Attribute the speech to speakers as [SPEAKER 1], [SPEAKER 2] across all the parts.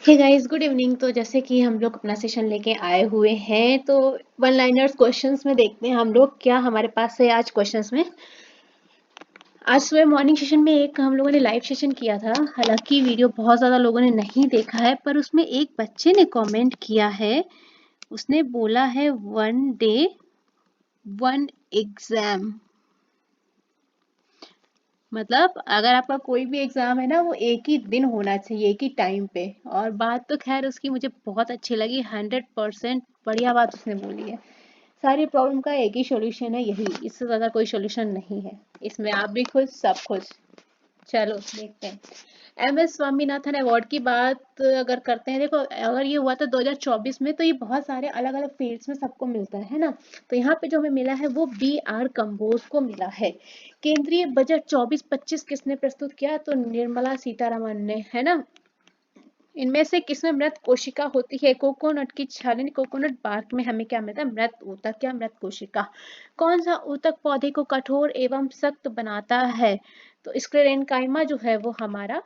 [SPEAKER 1] Hey guys, good evening. तो जैसे कि हम लोग अपना सेशन लेके आए हुए हैं, तो वन लाइनर्स क्वेश्चंस में देखते हैं हम लोग क्या हमारे पास है आज क्वेश्चंस में। आज सुबह मॉर्निंग सेशन में एक हम लोगों ने लाइव सेशन किया था। हालांकि वीडियो बहुत ज़्यादा लोगों ने नहीं देखा है, पर उसमें एक बच्चे ने कमेंट किया है। उसने बोला है वन डे वन एग्जाम। मतलब अगर आपका कोई भी एग्जाम है ना, वो एक ही दिन होना चाहिए, एक ही टाइम पे। और बात तो खैर उसकी मुझे बहुत अच्छी लगी, 100% बढ़िया बात उसने बोली है। सारी प्रॉब्लम का एक ही सॉल्यूशन है, यही, इससे ज्यादा कोई सॉल्यूशन नहीं है। इसमें आप भी खुश, सब खुश। चलो देखते हैं। MS स्वामीनाथन अवार्ड की बात अगर करते हैं, देखो अगर ये हुआ था 2024 में, तो ये बहुत सारे अलग अलग फील्ड्स में सबको मिलता है ना। तो यहाँ पे जो हमें मिला है वो BR कंबोज को मिला है। केंद्रीय बजट 24-25 किसने प्रस्तुत किया? तो निर्मला सीतारमन ने, है ना। इनमें से किसमें मृत कोशिका होती है? कोकोनट की छाल, कोकोनट बार्क में हमें क्या मिलता है? मृत ऊतक या मृत कोशिका। कौन सा ऊतक पौधे को कठोर एवं सख्त बनाता है? तो स्क्लेरेनकाइमा जो है वो हमारा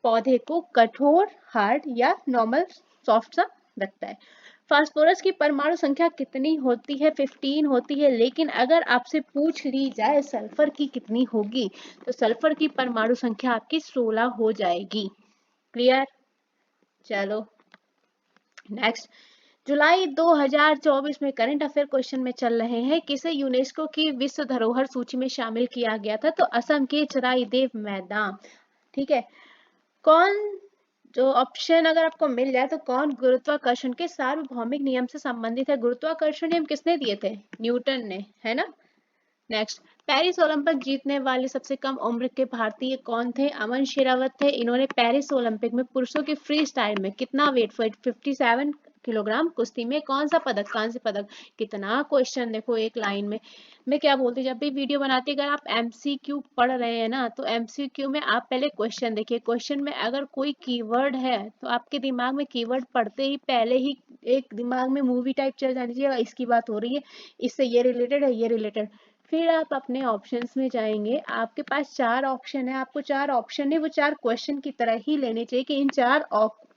[SPEAKER 1] पौधे को कठोर, हार्ड या नॉर्मल सॉफ्ट सा रखता है। फास्फोरस की परमाणु संख्या कितनी होती है? 15 होती है। लेकिन अगर आपसे पूछ ली जाए सल्फर की कितनी होगी, तो सल्फर की परमाणु संख्या आपकी 16 हो जाएगी। क्लियर? चलो नेक्स्ट। जुलाई 2024 में करंट अफेयर क्वेश्चन में चल रहे हैं, किसे यूनेस्को की विश्व धरोहर सूची में शामिल किया गया था? तो असम के चराईदेव मैदान। ठीक है। कौन, जो ऑप्शन अगर आपको मिल जाए, तो कौन गुरुत्वाकर्षण के सार्वभौमिक नियम से संबंधित है? गुरुत्वाकर्षण नियम किसने दिए थे? न्यूटन ने, है ना। नेक्स्ट। पेरिस ओलंपिक जीतने वाले सबसे कम उम्र के भारतीय कौन थे? अमन शेरावत थे। इन्होंने पेरिस ओलंपिक में पुरुषों के फ्री स्टाइल में कितना वेट, 57 किलोग्राम, कुश्ती में कौन सा पदक, कांस्य पदक। कितना क्वेश्चन देखो एक लाइन में। मैं क्या बोलती, जब भी वीडियो बनाती, अगर आप MCQ पढ़ रहे हैं ना, तो MCQ में आप पहले क्वेश्चन देखिए। क्वेश्चन में अगर कोई कीवर्ड है, तो आपके दिमाग में कीवर्ड पढ़ते ही पहले ही एक दिमाग में मूवी टाइप चल जानी चाहिए, इसकी बात हो रही है, इससे ये रिलेटेड है, ये रिलेटेड। फिर आप अपने ऑप्शंस में जाएंगे, आपके पास 4 ऑप्शन है, आपको 4 ऑप्शन है वो 4 क्वेश्चन की तरह ही लेने चाहिए कि इन 4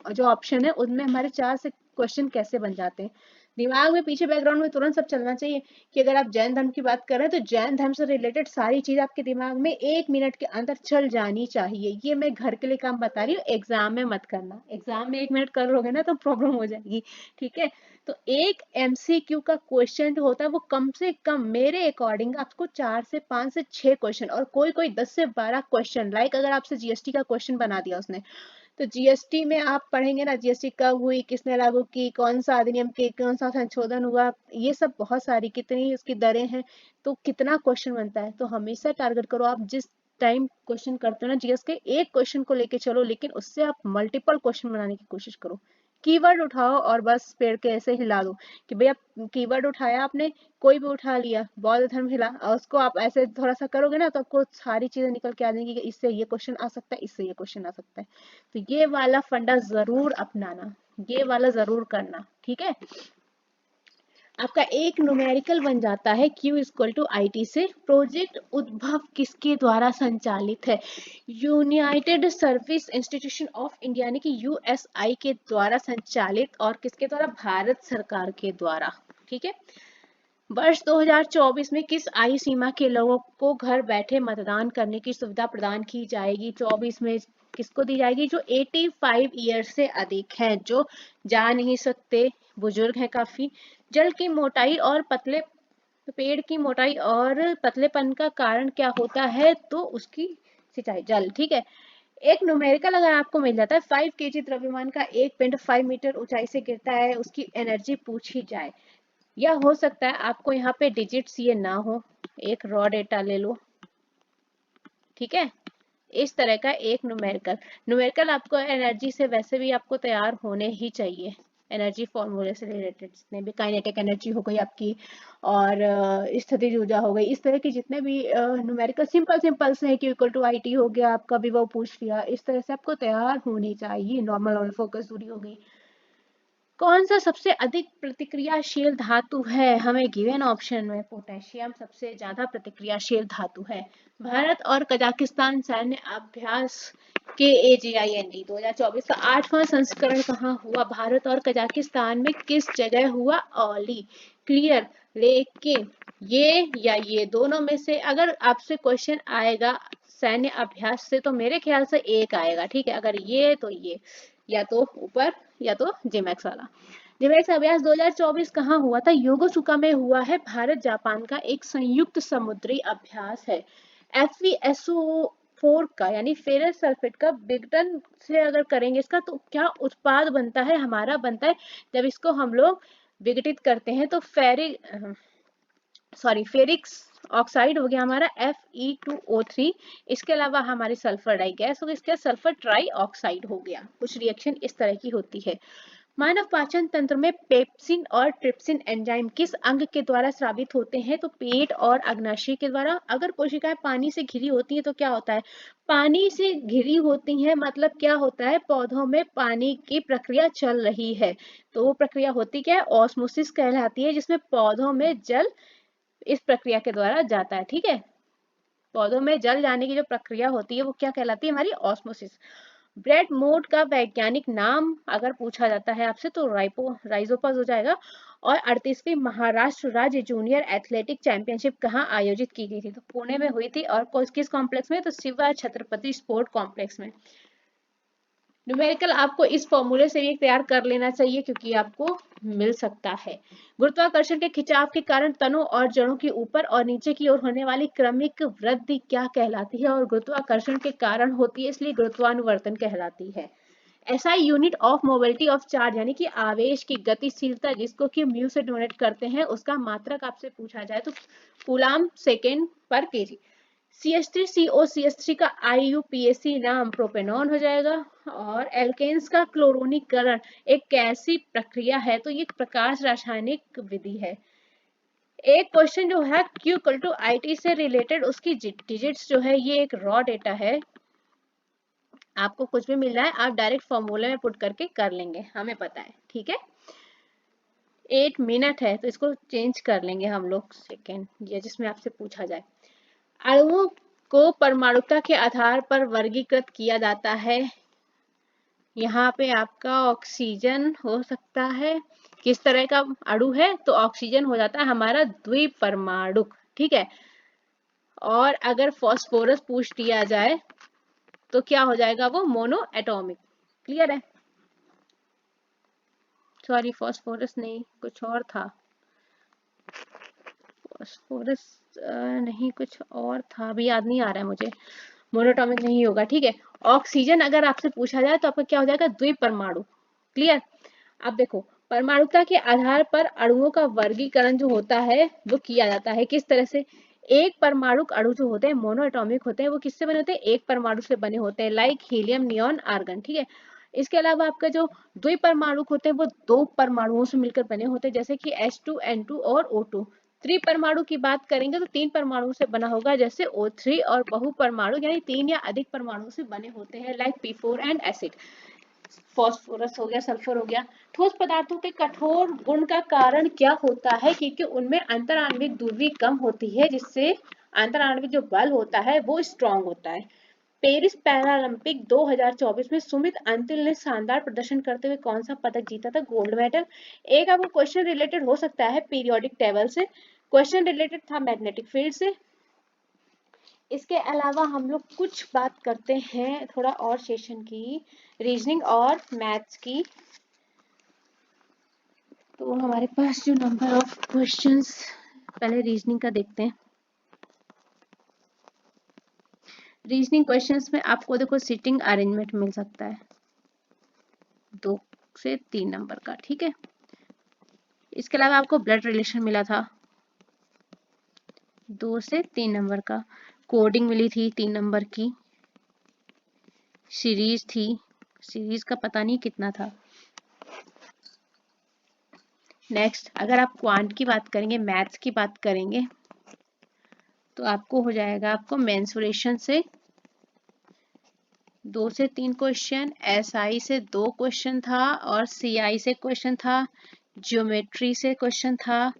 [SPEAKER 1] जो ऑप्शन है उनमें हमारे 4 से क्वेश्चन कैसे बन जाते हैं। दिमाग में पीछे बैकग्राउंड में तुरंत सब चलना चाहिए कि अगर आप जैन धर्म की बात कर रहे हैं, तो जैन धर्म से रिलेटेड सारी चीज आपके दिमाग में 1 मिनट के अंदर चल जानी चाहिए। ये मैं घर के लिए काम बता रही हूँ, एग्जाम में मत करना। एग्जाम में 1 मिनट कर लोगे ना तो प्रॉब्लम हो जाएगी। ठीक है। तो एक MCQ का क्वेश्चन जो होता है वो कम से कम मेरे अकॉर्डिंग आपको 4 से 5 से 6 क्वेश्चन, और कोई कोई 10 से 12 क्वेश्चन, लाइक अगर आपसे GST का क्वेश्चन बना दिया उसने, तो GST में आप पढ़ेंगे ना, GST कब हुई, किसने लागू की, कौन सा अधिनियम के कौन सा संशोधन हुआ, ये सब बहुत सारी, कितनी उसकी दरें हैं, तो कितना क्वेश्चन बनता है। तो हमेशा टारगेट करो, आप जिस टाइम क्वेश्चन करते हो ना जीएस के, एक क्वेश्चन को लेके चलो, लेकिन उससे आप मल्टीपल क्वेश्चन बनाने की कोशिश करो। कीवर्ड उठाओ और बस पेड़ के ऐसे हिला दो कि भैया कीवर्ड उठाया आपने, कोई भी उठा लिया, बौद्ध धर्म हिला, और उसको आप ऐसे थोड़ा सा करोगे ना, तो आपको सारी चीजें निकल के आ जाएंगी कि इससे ये क्वेश्चन आ सकता है, इससे ये क्वेश्चन आ सकता है। तो ये वाला फंडा जरूर अपनाना, ये वाला जरूर करना। ठीक है। आपका एक न्यूमेरिकल बन जाता है Q=IT से। प्रोजेक्ट उद्भव किसके द्वारा संचालित है? United service institution of India यानी कि USI के द्वारा संचालित, और किसके द्वारा? भारत सरकार के द्वारा। ठीक है। वर्ष 2024 में किस आयु सीमा के लोगों को घर बैठे मतदान करने की सुविधा प्रदान की जाएगी? 24 में किसको दी जाएगी? जो 85 ईयर से अधिक हैं, जो जा नहीं सकते, बुजुर्ग हैं काफी। जल की मोटाई और पतले, पेड़ की मोटाई और पतलेपन का कारण क्या होता है? तो उसकी सिंचाई, जल। ठीक है। एक न्यूमेरिकल अगर आपको मिल जाता है, 5 केजी द्रव्यमान का एक पिंड 5 मीटर ऊंचाई से गिरता है, उसकी एनर्जी पूछी जाए, या हो सकता है आपको यहाँ पे डिजिट्स ये ना हो, एक रॉ डेटा ले लो। ठीक है। इस तरह का एक न्यूमेरिकल, न्यूमेरिकल आपको एनर्जी से वैसे भी आपको तैयार होने ही चाहिए, एनर्जी फॉर्मूले से रिलेटेड जितने भी, काइनेटिक एनर्जी हो गई आपकी, और स्थितिज ऊर्जा हो गई, इस तरह के जितने भी न्यूमेरिकल सिंपल सिंपल से है कि =IT हो गया आपका, भी वो पूछ लिया, इस तरह से आपको तैयार होनी चाहिए। नॉर्मल और फोकस दूरी हो गई। कौन सा सबसे अधिक प्रतिक्रियाशील धातु है? हमें गिवन ऑप्शन में पोटेशियम सबसे ज्यादा प्रतिक्रियाशील धातु है। भारत और कजाकिस्तान सैन्य अभ्यास के AGIND 2024 का 8वां संस्करण कहाँ हुआ? भारत और कजाकिस्तान में किस जगह हुआ? ओली। क्लियर। लेकिन ये दोनों में से अगर आपसे क्वेश्चन आएगा सैन्य अभ्यास से तो मेरे ख्याल से एक आएगा, ठीक है। अगर ये तो ये, या तो ऊपर या तो जिमैक्स वाला। जिमैक्स अभ्यास 2024 कहाँ हुआ था? योकोसुका में हुआ है। भारत जापान का एक संयुक्त समुद्री अभ्यास है। FeSO4 का यानी फेरस सल्फेट का विघटन से अगर करेंगे इसका तो क्या उत्पाद बनता है? हमारा बनता है जब इसको हम लोग विघटित करते हैं तो फेरिक्स ऑक्साइड हो गया हमारा Fe2O3। इसके अलावा हमारी सल्फर डाई गैस हो गई, इसके सल्फर ट्राई ऑक्साइड हो गया। कुछ रिएक्शन इस तरह की होती है। मानव पाचन तंत्र में पेप्सिन और ट्रिप्सिन एंजाइम किस अंग के द्वारा स्रावित होते हैं? तो पेट और अग्नाशय के द्वारा। अगर कोशिकाएं पानी से घिरी होती है तो क्या होता है? पानी से घिरी होती है मतलब क्या होता है? पौधों में पानी की प्रक्रिया चल रही है, तो वो प्रक्रिया होती क्या है? ऑस्मोसिस कहलाती है, जिसमें पौधों में जल इस प्रक्रिया के द्वारा जाता है, ठीक है। पौधों में जल जाने की जो प्रक्रिया होती है वो क्या कहलाती है? हमारी ऑस्मोसिस। ब्रेड मोड का वैज्ञानिक नाम अगर पूछा जाता है आपसे तो राइजोपस हो जाएगा। और 38वीं महाराष्ट्र राज्य जूनियर एथलेटिक चैंपियनशिप कहाँ आयोजित की गई थी? तो पुणे में हुई थी। और किस कॉम्प्लेक्स में? तो शिवा छत्रपति स्पोर्ट कॉम्प्लेक्स में। न्यूमेरिकल आपको इस फॉर्मूले से भी तैयार कर लेना चाहिए क्योंकि आपको मिल सकता है। गुरुत्वाकर्षण के खिंचाव के कारण तनों और जड़ों की ऊपर और नीचे की ओर होने वाली क्रमिक वृद्धि क्या कहलाती है? और गुरुत्वाकर्षण के कारण होती है इसलिए गुरुत्वानुवर्तन कहलाती है। SI unit of mobility of charge यानी कि आवेश की गतिशीलता जिसको कि म्यू से डोनेट करते हैं उसका मात्रक आपसे पूछा जाए तो कूलाम सेकेंड पर केजी। CH3COCH3 का IUPAC नाम प्रोपेनॉन हो जाएगा। और एल्केन्स का क्लोरोनीकरण एक कैसी प्रक्रिया है? तो ये प्रकाश रासायनिक विधि है। एक क्वेश्चन जो है Q=IT से रिलेटेड उसकी डिजिट्स जो है ये एक रॉ डेटा है। आपको कुछ भी मिल रहा है आप डायरेक्ट फॉर्मूले में पुट करके कर लेंगे, हमें पता है, ठीक है। 8 मिनट है तो इसको चेंज कर लेंगे हम लोग सेकेंड, या जिसमें आपसे पूछा जाए। अणुओं को परमाणुता के आधार पर वर्गीकृत किया जाता है। यहाँ पे आपका ऑक्सीजन हो सकता है। किस तरह का अणु है? तो ऑक्सीजन हो जाता है हमारा द्विपरमाणुक, ठीक है। और अगर फास्फोरस पूछ दिया जाए तो क्या हो जाएगा? वो मोनो एटॉमिक। क्लियर है? सॉरी फास्फोरस नहीं, कुछ और था। फास्फोरस नहीं, कुछ और था, अभी याद नहीं आ रहा है मुझे। मोनोटॉमिक नहीं होगा, ठीक है। ऑक्सीजन अगर आपसे पूछा जाए तो आपका क्या हो जाएगा? द्विपरमाणु। क्लियर? अब देखो परमाणुता के आधार पर अणुओं का वर्गीकरण जो होता है वो किया जाता है। किस तरह से? एक परमाणु अणु जो होते हैं मोनो एटॉमिक होते हैं, वो किससे बने होते हैं? एक परमाणु से बने होते हैं, लाइक हीलियम, नियॉन, आर्गन, ठीक है। इसके अलावा आपका जो द्विपरमाणु होते हैं वो दो परमाणुओं से मिलकर बने होते हैं, जैसे कि H2N2 और O2। त्रिपरमाणु की बात करेंगे तो 3 परमाणु से बना होगा, जैसे O3। और बहुपरमाणु यानी 3 या अधिक परमाणु से बने होते हैं, like P4 and acid. Phosphorus हो गया, सल्फर हो गया। ठोस पदार्थों के कठोर गुण का कारण क्या होता है? क्योंकि उनमें अंतराण्विक दूरी कम होती है, जिससे अंतराण्विक जो बल होता है वो स्ट्रॉन्ग होता है। पेरिस पैरालंपिक 2024 में सुमित अंतिल ने शानदार प्रदर्शन करते हुए कौन सा पदक जीता था? Gold medal. एक आपको क्वेश्चन रिलेटेड हो सकता है पीरियोडिक टेबल से, क्वेश्चन रिलेटेड था मैग्नेटिक फील्ड से। इसके अलावा हम लोग कुछ बात करते हैं थोड़ा और सेशन की, रीजनिंग और मैथ्स की। तो हमारे पास जो नंबर ऑफ क्वेश्चंस, पहले रीजनिंग का देखते हैं। रीजनिंग क्वेश्चंस में आपको देखो सिटिंग अरेंजमेंट मिल सकता है 2 से 3 नंबर का, ठीक है। इसके अलावा आपको ब्लड रिलेशन मिला था 2 से 3 नंबर का, कोडिंग मिली थी 3 नंबर की, सीरीज थी, सीरीज का पता नहीं कितना था। नेक्स्ट अगर आप क्वांट की बात करेंगे, मैथ्स की बात करेंगे तो आपको हो जाएगा, आपको मेंसुरेशन से 2 से 3 क्वेश्चन, एसआई से 2 क्वेश्चन था और सीआई से क्वेश्चन था, ज्योमेट्री से क्वेश्चन था,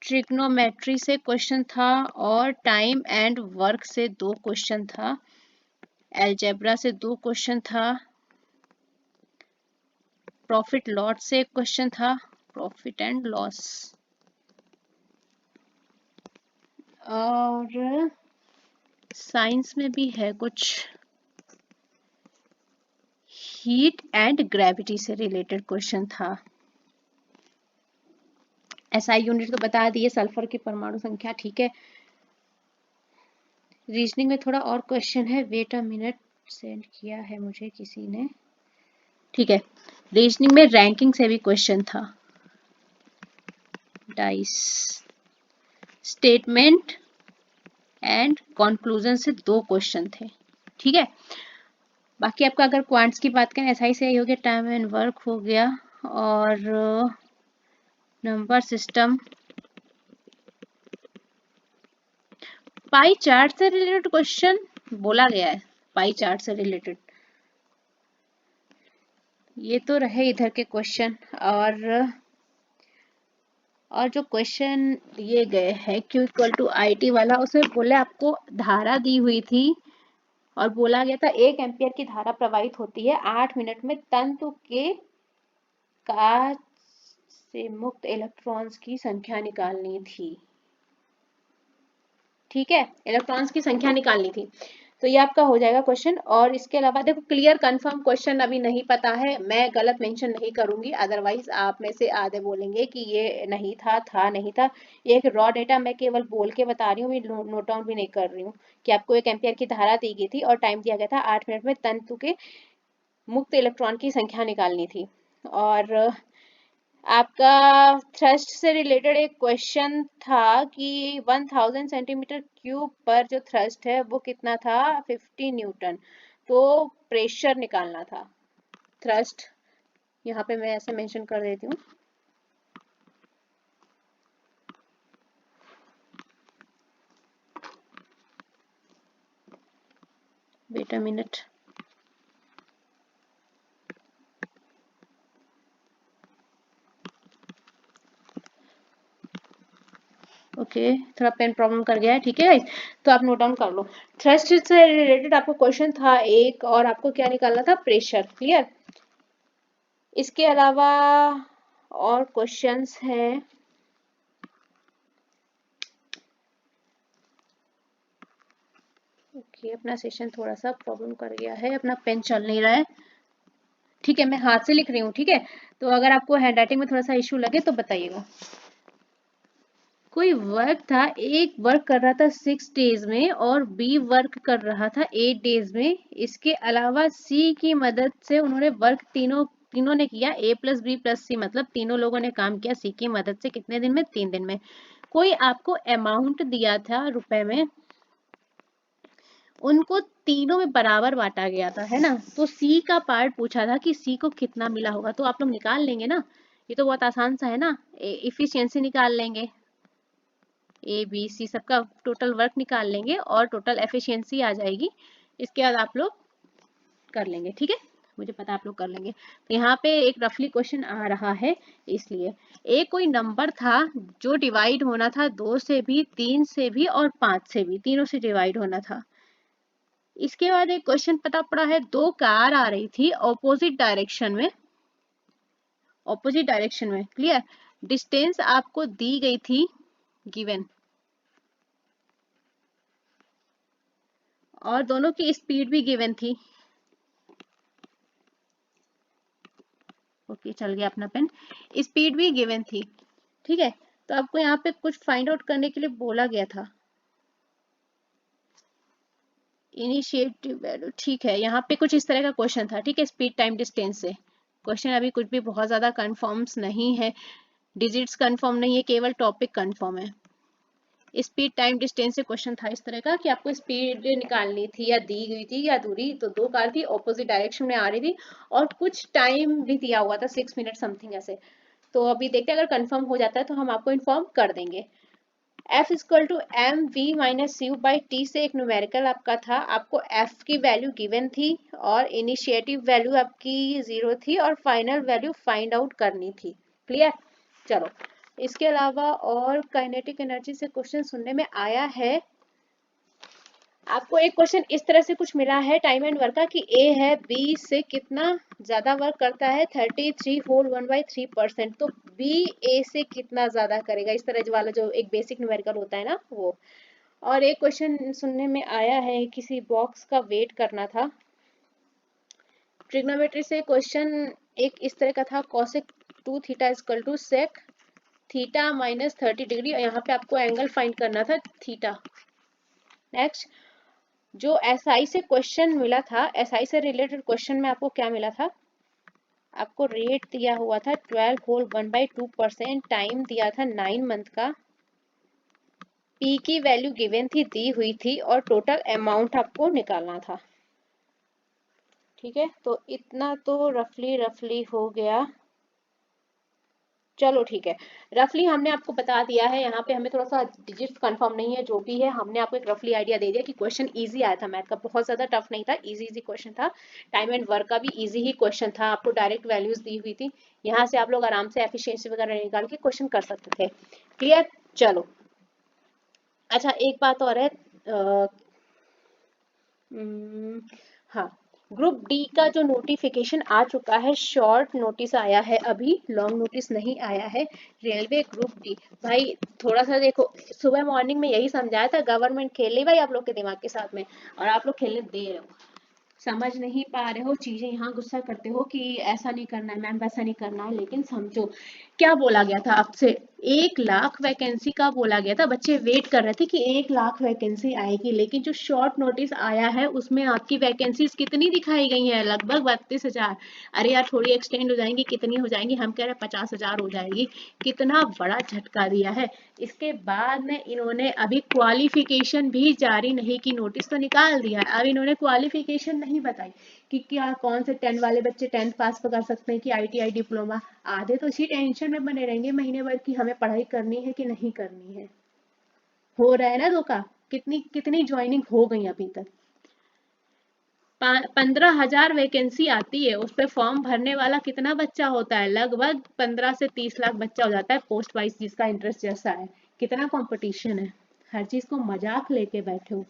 [SPEAKER 1] ट्रिग्नोमेट्री से क्वेश्चन था और टाइम एंड वर्क से 2 क्वेश्चन था, अलजेब्रा से 2 क्वेश्चन था, प्रॉफिट लॉस से एक क्वेश्चन था, प्रॉफिट एंड लॉस, और साइंस में भी है कुछ, हीट एंड ग्रेविटी से रिलेटेड क्वेश्चन था। एसआई यूनिट तो बता दिए, सल्फर की परमाणु संख्या, ठीक है। रीजनिंग में थोड़ा और क्वेश्चन है, वेट अ मिनट, सेंड किया है मुझे किसी ने, ठीक है। रीजनिंग में रैंकिंग से भी क्वेश्चन था, डाइस, स्टेटमेंट एंड कंक्लूजन से 2 क्वेश्चन थे, ठीक है। बाकी आपका अगर क्वांट्स की बात करें, एसआई से हो गया, टाइम एंड वर्क हो गया, और नंबर सिस्टम, पाई चार्ट से रिलेटेड क्वेश्चन बोला गया है, पाई चार्ट से रिलेटेड, ये तो रहे इधर के क्वेश्चन। और जो क्वेश्चन दिए गए हैं Q इक्वल टू IT वाला, उसमें बोले आपको धारा दी हुई थी और बोला गया था 1 एम्पियर की धारा प्रवाहित होती है 8 मिनट में, तंतु के कांच से मुक्त इलेक्ट्रॉन्स की संख्या निकालनी थी, ठीक है, इलेक्ट्रॉन्स की संख्या निकालनी थी। तो ये आपका हो जाएगा क्वेश्चन। और इसके अलावा देखो, क्लियर कंफर्म क्वेश्चन अभी नहीं पता है, मैं गलत मेंशन नहीं करूंगी, अदरवाइज आप में से आधे बोलेंगे कि ये नहीं था नहीं था। ये एक रॉ डेटा मैं केवल बोल के बता रही हूँ, नोट डाउन भी नहीं कर रही हूँ, कि आपको 1 एम्पियर की धारा दी गई थी और टाइम दिया गया था 8 मिनट में, तंतु के मुक्त इलेक्ट्रॉन की संख्या निकालनी थी। और आपका थ्रस्ट से रिलेटेड एक क्वेश्चन था कि 1000 सेंटीमीटर क्यूब पर जो थ्रस्ट है वो कितना था, 50 न्यूटन। तो प्रेशर निकालना था, थ्रस्ट यहाँ पे मैं ऐसे मेंशन कर देती हूँ, वेट अ मिनट, ओके थोड़ा पेन प्रॉब्लम कर गया है, ठीक है गाइस, तो आप नोट डाउन कर लो। थ्रस्ट से रिलेटेड आपको क्वेश्चन था एक, और आपको क्या निकालना था, प्रेशर, क्लियर। इसके अलावा और क्वेश्चंस हैं, ओके अपना सेशन थोड़ा सा प्रॉब्लम कर गया है, अपना पेन चल नहीं रहा है, ठीक है, मैं हाथ से लिख रही हूँ, ठीक है। तो अगर आपको हैंड राइटिंग में थोड़ा सा इशू लगे तो बताइएगा। कोई वर्क था, एक वर्क कर रहा था 6 डेज में और बी वर्क कर रहा था 8 डेज में, इसके अलावा सी की मदद से उन्होंने वर्क तीनों ने किया, A प्लस बी प्लस सी, मतलब तीनों लोगों ने काम किया सी की मदद से, कितने दिन में, 3 दिन में। कोई आपको अमाउंट दिया था रुपए में, उनको तीनों में बराबर बांटा गया था, है ना। तो सी का पार्ट पूछा था कि सी को कितना मिला होगा, तो आप लोग निकाल लेंगे ना, ये तो बहुत आसान सा है ना, इफिशियंसी निकाल लेंगे, ए बी सी सबका टोटल वर्क निकाल लेंगे और टोटल एफिशिएंसी आ जाएगी, इसके बाद आप लोग कर लेंगे, ठीक है, मुझे पता आप लोग कर लेंगे। तो यहाँ पे एक रफली क्वेश्चन आ रहा है, इसलिए एक कोई नंबर था जो डिवाइड होना था 2 से भी, 3 से भी और 5 से भी, तीनों से डिवाइड होना था। इसके बाद एक क्वेश्चन पता पड़ा है, 2 कार आ रही थी ऑपोजिट डायरेक्शन में, क्लियर, डिस्टेंस आपको दी गई थी, गिवन, और दोनों की स्पीड भी गिवन थी, ओके चल गया अपना पेन, स्पीड भी गिवन थी, ठीक है। तो आपको यहाँ पे कुछ फाइंड आउट करने के लिए बोला गया था, इनिशिएटिव वैल्यू, ठीक है, यहाँ पे कुछ इस तरह का क्वेश्चन था, ठीक है, स्पीड टाइम डिस्टेंस से क्वेश्चन, अभी कुछ भी बहुत ज्यादा कंफर्म्स नहीं है, डिजिट्स कंफर्म नहीं है, केवल टॉपिक कंफर्म है। स्पीड टाइम डिस्टेंस से क्वेश्चन था इस तरह का कि आपको स्पीड निकालनी थी, या दी गई थी या दूरी, तो 2 कार थी ऑपोजिट डायरेक्शन में आ रही थी और कुछ टाइम भी दिया हुआ था, 6 मिनट समथिंग ऐसे। तो अभी देखते हैं, अगर कंफर्म हो जाता है तो हम आपको इन्फॉर्म कर देंगे। F equal to M V minus U by T से एक न्यूमेरिकल आपका था, आपको एफ की वैल्यू गिवन थी और इनिशिएटिव वैल्यू आपकी 0 थी और फाइनल वैल्यू फाइंड आउट करनी थी। क्लियर? चलो, इसके अलावा और काइनेटिक एनर्जी से क्वेश्चन सुनने में आया है। आपको एक क्वेश्चन इस तरह से कुछ मिला है टाइम एंड वर्क का कि ए है बी से कितना ज्यादा वर्क करता है 33 होल 1/3%, तो बी ए से कितना ज्यादा करेगा, इस तरह वाला जो एक बेसिक न्यूमेरिकल होता है ना वो। और एक क्वेश्चन सुनने में आया है किसी बॉक्स का वेट करना था, ट्रिग्नोमेट्री से क्वेश्चन एक इस तरह का था, cosec 2 theta equal to sec theta minus 30 degree, और यहाँ पे आपको एंगल फाइंड करना था थीटा। नेक्स्ट, जो एसआई से क्वेश्चन मिला था, एसआई से रिलेटेड क्वेश्चन में आपको क्या मिला था, आपको रेट दिया हुआ था 12 होल 1/2%, टाइम दिया था 9 मंथ का, पी की वैल्यू गिवन थी, दी हुई थी, और टोटल अमाउंट आपको निकालना था। ठीक है, तो इतना तो रफली हो गया। चलो ठीक है, रफली हमने आपको बता दिया है, यहाँ पे हमें थोड़ा सा डिजिट्स कंफर्म नहीं है, जो भी है हमने आपको एक रफली आइडिया दे दिया कि क्वेश्चन इजी आया था, मैथ का बहुत ज्यादा टफ नहीं था, इजी क्वेश्चन था। टाइम एंड वर्क का भी इजी ही क्वेश्चन था, आपको डायरेक्ट वैल्यूज दी हुई थी, यहाँ से आप लोग आराम से एफिशिएंसी वगैरह निकाल के क्वेश्चन कर सकते थे। क्लियर? चलो, अच्छा एक बात और है, हाँ, ग्रुप डी का जो नोटिफिकेशन आ चुका है, शॉर्ट नोटिस आया है, अभी लॉन्ग नोटिस नहीं आया है। रेलवे ग्रुप डी, भाई थोड़ा सा देखो, सुबह मॉर्निंग में यही समझाया था, गवर्नमेंट खेल रही भाई आप लोग के दिमाग के साथ में, और आप लोग खेलने दे रहे हो, समझ नहीं पा रहे हो चीजें, यहाँ गुस्सा करते हो कि ऐसा नहीं करना है मैम, वैसा नहीं करना है, लेकिन समझो क्या बोला गया था आपसे, 1 लाख वैकेंसी का बोला गया था, बच्चे वेट कर रहे थे कि 1 लाख वैकेंसी आएगी, लेकिन जो शॉर्ट नोटिस आया है उसमें आपकी वैकेंसीज कितनी दिखाई गई है, लगभग 32,000। अरे यार थोड़ी एक्सटेंड हो जाएंगी, कितनी हो जाएंगी, हम कह रहे हैं 50,000 हो जाएगी, कितना बड़ा झटका दिया है। इसके बाद में इन्होंने अभी क्वालिफिकेशन भी जारी नहीं की, नोटिस तो निकाल दिया है, अब इन्होंने क्वालिफिकेशन नहीं बताई कि क्या कौन से 10 वाले बच्चे 10th पास कर सकते हैं कि ITI डिप्लोमा, आधे तो इसी टेंशन में बने रहेंगे महीने भर की हमें पढ़ाई करनी है कि नहीं करनी है। हो रहा है ना धोखा, कितनी कितनी ज्वाइनिंग हो गई अभी तक, 15,000 वैकेंसी आती है, उस पर फॉर्म भरने वाला कितना बच्चा होता है, लगभग 15 से 30 लाख बच्चा हो जाता है पोस्ट वाइज, जिसका इंटरेस्ट जैसा है, कितना कंपटीशन है, हर चीज को मजाक लेके बैठे हो।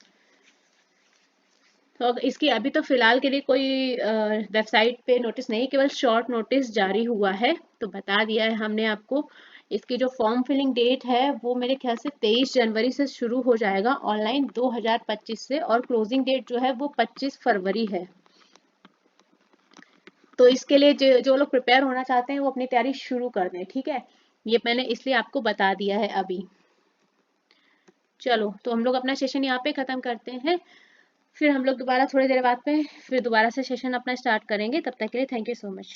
[SPEAKER 1] तो इसकी अभी तो फिलहाल के लिए कोई वेबसाइट पे नोटिस नहीं, केवल शॉर्ट नोटिस जारी हुआ है, तो बता दिया है हमने आपको। इसकी जो फॉर्म फिलिंग डेट है वो मेरे ख्याल से 23 जनवरी से शुरू हो जाएगा ऑनलाइन 2025 से, और क्लोजिंग डेट जो है वो 25 फरवरी है। तो इसके लिए जो लोग प्रिपेयर होना चाहते हैं वो अपनी तैयारी शुरू कर दें, ठीक है, ये मैंने इसलिए आपको बता दिया है अभी। चलो, तो हम लोग अपना सेशन यहाँ पे खत्म करते हैं, फिर हम लोग दोबारा थोड़ी देर बाद में फिर दोबारा से सेशन अपना स्टार्ट करेंगे, तब तक के लिए थैंक यू सो मच।